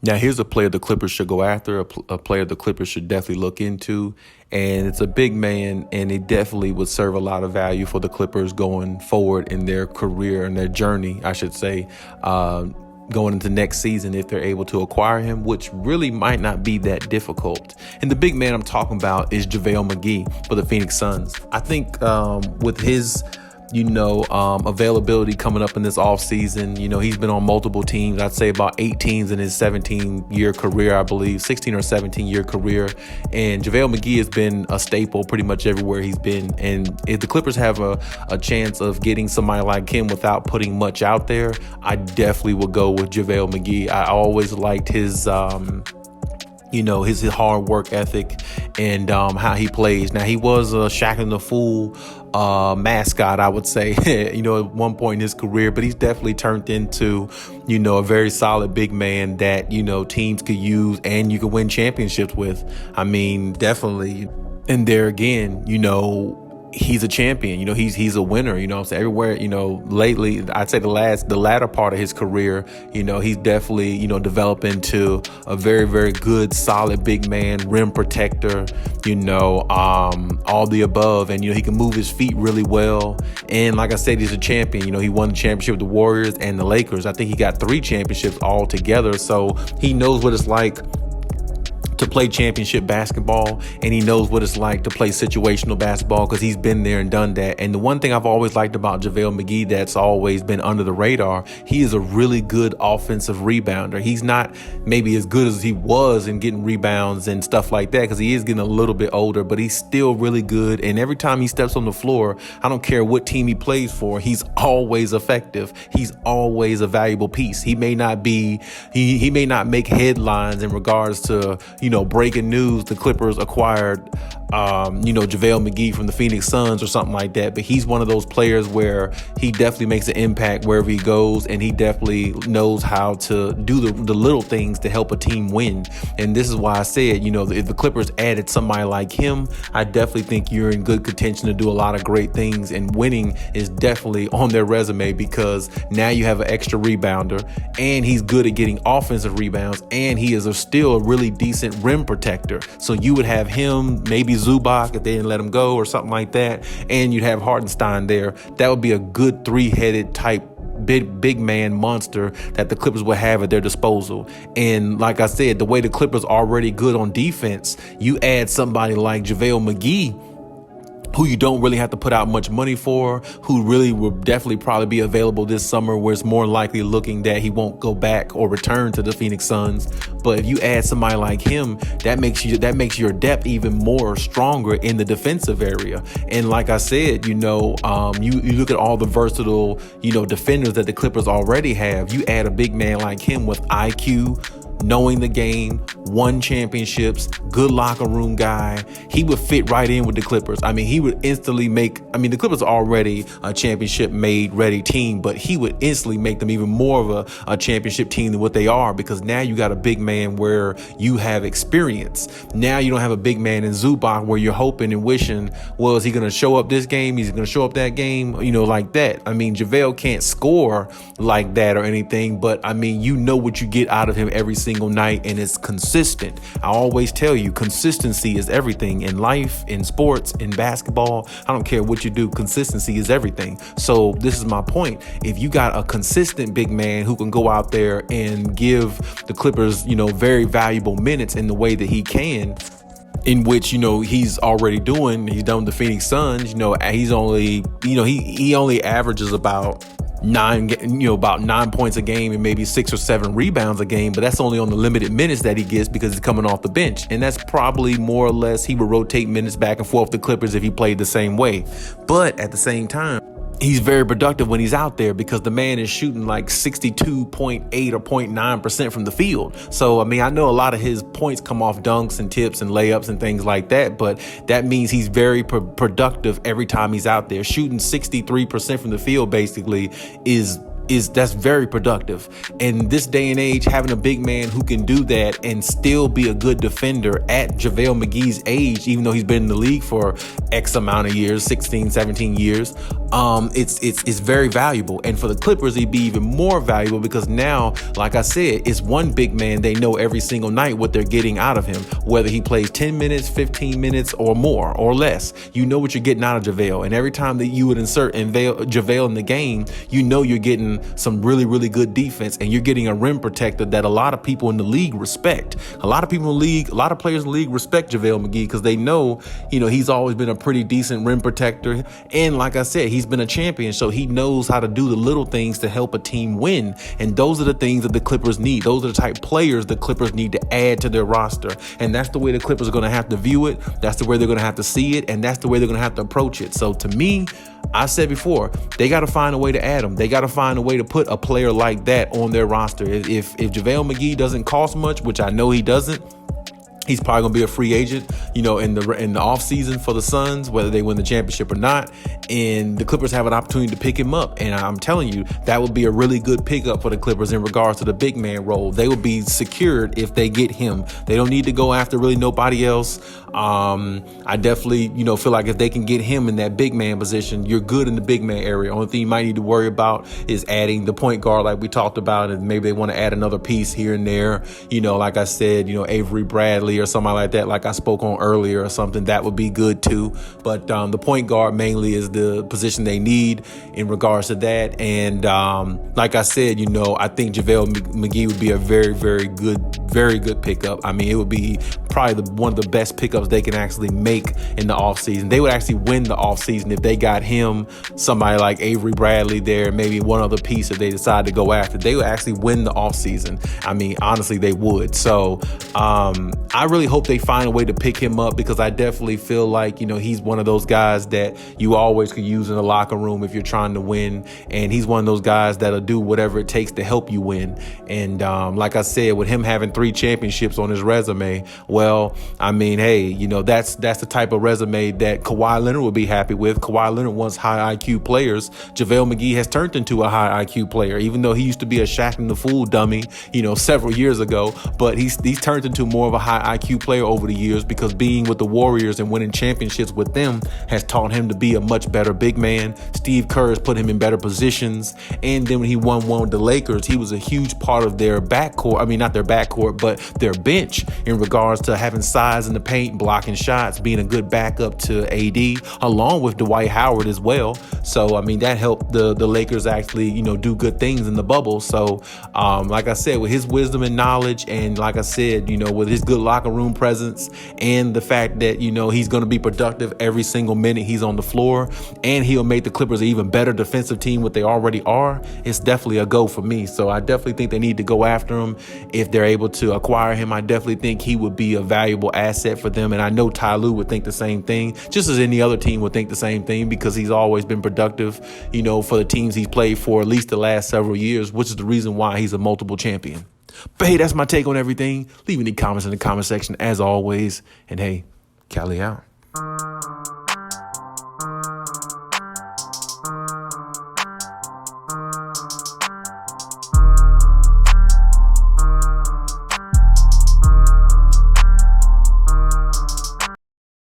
Now, here's a player the Clippers should go after, a player the Clippers should definitely look into. And it's a big man, and it definitely would serve a lot of value for the Clippers going forward in their career and their journey, I should say, going into next season if they're able to acquire him, which really might not be that difficult. And the big man I'm talking about is Javale McGee for the Phoenix Suns. I think with his availability coming up in this offseason. He's been on multiple teams. I'd say about 8 teams in his 17-year career, I believe, 16 or 17-year career. And JaVale McGee has been a staple pretty much everywhere he's been. And if the Clippers have a chance of getting somebody like him without putting much out there, I definitely would go with JaVale McGee. I always liked his his hard work ethic and how he plays. Now, he was a Shaq and the Fool mascot, I would say, at one point in his career, but he's definitely turned into, a very solid big man that, teams could use and you could win championships with. I mean, definitely. And there again, he's a champion, he's a winner, I'm saying everywhere, lately, I'd say the latter part of his career, he's definitely, developed into a very, very good, solid big man, rim protector, all the above. And, he can move his feet really well. And like I said, he's a champion, he won the championship with the Warriors and the Lakers. I think he got 3 championships all together. So he knows what it's like to play championship basketball, and he knows what it's like to play situational basketball because he's been there and done that. And the one thing I've always liked about JaVale McGee that's always been under the radar, he is a really good offensive rebounder. He's not maybe as good as he was in getting rebounds and stuff like that because he is getting a little bit older, but he's still really good. And every time he steps on the floor, I don't care what team he plays for, he's always effective. He's always a valuable piece. He may not be, he may not make headlines in regards to, breaking news, the Clippers acquired, JaVale McGee from the Phoenix Suns or something like that. But he's one of those players where he definitely makes an impact wherever he goes. And he definitely knows how to do the little things to help a team win. And this is why I said, if the Clippers added somebody like him, I definitely think you're in good contention to do a lot of great things. And winning is definitely on their resume because now you have an extra rebounder and he's good at getting offensive rebounds. And he is still a really decent rim protector. So you would have him, maybe Zubac if they didn't let him go or something like that, and you'd have Hartenstein there. That would be a good 3-headed type big man monster that the Clippers would have at their disposal. And like I said, the way the Clippers are already good on defense, you add somebody like JaVale McGee, who you don't really have to put out much money for, who really will definitely probably be available this summer, where it's more likely looking that he won't go back or return to the Phoenix Suns. But if you add somebody like him, that makes your depth even more stronger in the defensive area. And like I said, you look at all the versatile, defenders that the Clippers already have. You add a big man like him with IQ, knowing the game, won championships, good locker room guy. He would fit right in with the Clippers. I mean, he would instantly the Clippers are already a championship made ready team, but he would instantly make them even more of a championship team than what they are, because now you got a big man where you have experience. Now you don't have a big man in Zubac where you're hoping and wishing, well, is he going to show up this game? Is he going to show up that game? Like that. I mean, JaVale can't score like that or anything, but I mean, what you get out of him every single night, and it's consistent. I always tell you, consistency is everything in life, in sports, in basketball. I don't care what you do, consistency is everything. So this is my point. If you got a consistent big man who can go out there and give the Clippers, very valuable minutes in the way that he can, in which, he's already doing, he's done with the Phoenix Suns, he's only, he only averages about 9 points a game and maybe 6 or 7 rebounds a game, but that's only on the limited minutes that he gets because he's coming off the bench. And that's probably more or less, he would rotate minutes back and forth with the Clippers if he played the same way. But at the same time, he's very productive when he's out there because the man is shooting like 62.8 or 0.9% from the field. So, I mean, I know a lot of his points come off dunks and tips and layups and things like that, but that means he's very productive every time he's out there. Shooting 63% from the field basically is that's very productive. In this day and age, having a big man who can do that and still be a good defender at JaVale McGee's age, even though he's been in the league for X amount of years, 16, 17 years, it's very valuable. And for the Clippers, it'd be even more valuable because now, like I said, it's one big man. They know every single night what they're getting out of him, whether he plays 10 minutes, 15 minutes or more or less. You know what you're getting out of JaVale. And every time that you would insert JaVale in the game, you know you're getting some really, really good defense, and you're getting a rim protector that a lot of people in the league respect. A lot of people in the league, a lot of players in the league respect JaVale McGee because they know, he's always been a pretty decent rim protector. And like I said, he's been a champion, so he knows how to do the little things to help a team win. And those are the things that the Clippers need. Those are the type of players the Clippers need to add to their roster. And that's the way the Clippers are going to have to view it. That's the way they're going to have to see it. And that's the way they're going to have to approach it. So to me, I said before, they got to find a way to add him. They got to find a way to put a player like that on their roster. If JaVale McGee doesn't cost much, which I know he doesn't, he's probably going to be a free agent, in the offseason for the Suns, whether they win the championship or not. And the Clippers have an opportunity to pick him up. And I'm telling you, that would be a really good pickup for the Clippers in regards to the big man role. They will be secured if they get him. They don't need to go after really nobody else. I definitely, feel like if they can get him in that big man position, you're good in the big man area. Only thing you might need to worry about is adding the point guard like we talked about, and maybe they want to add another piece here and there. Like I said, Avery Bradley or somebody like that, like I spoke on earlier or something, that would be good too. But the point guard mainly is the position they need in regards to that. And like I said, I think JaVale McGee would be a very, very good pickup. I mean, it would be probably one of the best pickups they can actually make in the offseason. They would actually win the offseason if they got him, somebody like Avery Bradley there, maybe one other piece if they decide to go after. They would actually win the offseason. I mean, honestly, they would. So I really hope they find a way to pick him up because I definitely feel like, he's one of those guys that you always could use in the locker room if you're trying to win. And he's one of those guys that'll do whatever it takes to help you win. And like I said, with him having 3 championships on his resume, well, I mean, hey, that's the type of resume that Kawhi Leonard would be happy with. Kawhi Leonard wants high IQ players. JaVale McGee has turned into a high IQ player, even though he used to be a Shaq and the Fool dummy, several years ago. But he's turned into more of a high IQ player over the years because being with the Warriors and winning championships with them has taught him to be a much better big man. Steve Kerr has put him in better positions. And then when he won one with the Lakers, he was a huge part of their backcourt. I mean, not their backcourt, but their bench in regards to having size in the paint, blocking shots, being a good backup to AD, along with Dwight Howard as well. So, I mean, that helped the Lakers actually, do good things in the bubble. So, like I said, with his wisdom and knowledge, and like I said, with his good locker room presence and the fact that, he's going to be productive every single minute he's on the floor, and he'll make the Clippers an even better defensive team what they already are, it's definitely a go for me. So I definitely think they need to go after him. If they're able to acquire him, I definitely think he would be a valuable asset for them. And I know Ty Lue would think the same thing, just as any other team would think the same thing, because he's always been productive, for the teams he's played for at least the last several years, which is the reason why he's a multiple champion. But hey, that's my take on everything. Leave any comments in the comment section as always. And hey, Khaliis out.